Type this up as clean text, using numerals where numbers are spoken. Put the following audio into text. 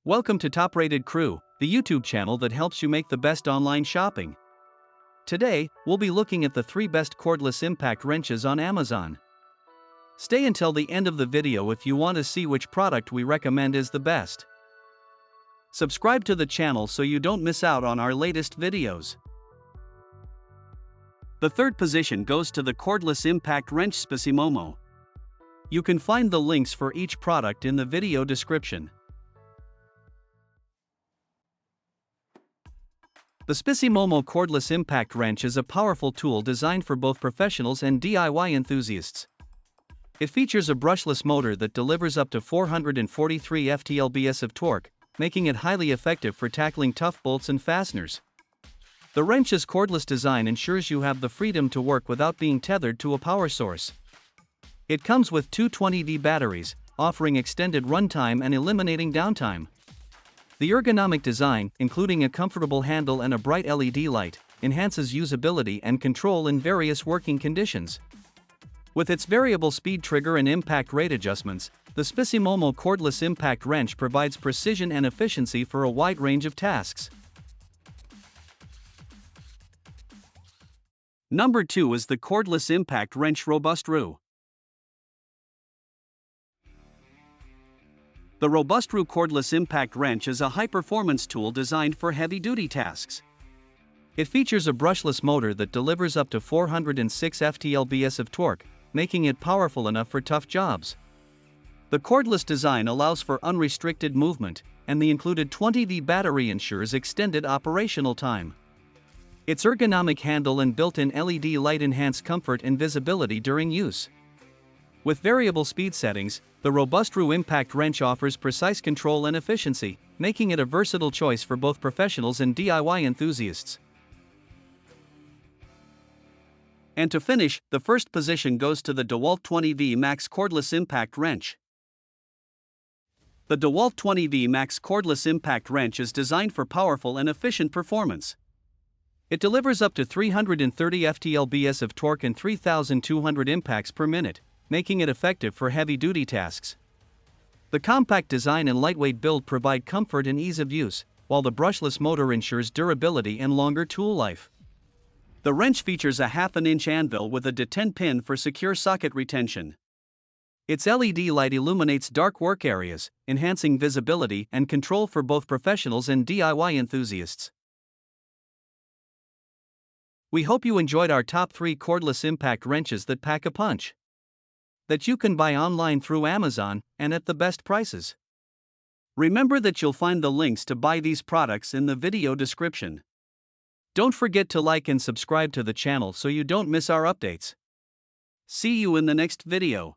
Welcome to Top Rated Crew, the YouTube channel that helps you make the best online shopping. Today, we'll be looking at the 3 best cordless impact wrenches on Amazon. Stay until the end of the video if you want to see which product we recommend is the best. Subscribe to the channel so you don't miss out on our latest videos. The third position goes to the cordless impact wrench Spicimomo. You can find the links for each product in the video description. The Spicimomo cordless impact wrench is a powerful tool designed for both professionals and DIY enthusiasts. It features a brushless motor that delivers up to 443 ft-lbs of torque, making it highly effective for tackling tough bolts and fasteners. The wrench's cordless design ensures you have the freedom to work without being tethered to a power source. It comes with two 20V batteries, offering extended runtime and eliminating downtime. The ergonomic design, including a comfortable handle and a bright LED light, enhances usability and control in various working conditions. With its variable speed trigger and impact rate adjustments, the Spicimomo cordless impact wrench provides precision and efficiency for a wide range of tasks. Number 2 is the cordless impact wrench Robust-Ru. The Robust-Ru cordless impact wrench is a high-performance tool designed for heavy-duty tasks. It features a brushless motor that delivers up to 406 ft-lbs of torque, making it powerful enough for tough jobs. The cordless design allows for unrestricted movement, and the included 20V battery ensures extended operational time. Its ergonomic handle and built-in LED light enhance comfort and visibility during use. With variable speed settings, the Robust-Ru impact wrench offers precise control and efficiency, making it a versatile choice for both professionals and DIY enthusiasts. And to finish, the first position goes to the DeWalt 20V Max cordless impact wrench. The DeWalt 20V Max cordless impact wrench is designed for powerful and efficient performance. It delivers up to 330 ft-lbs of torque and 3,200 impacts per minute, making it effective for heavy-duty tasks. The compact design and lightweight build provide comfort and ease of use, while the brushless motor ensures durability and longer tool life. The wrench features a 1/2-inch anvil with a detent pin for secure socket retention. Its LED light illuminates dark work areas, enhancing visibility and control for both professionals and DIY enthusiasts. We hope you enjoyed our top 3 cordless impact wrenches that pack a punch, that you can buy online through Amazon and at the best prices. Remember that you'll find the links to buy these products in the video description. Don't forget to like and subscribe to the channel so you don't miss our updates. See you in the next video.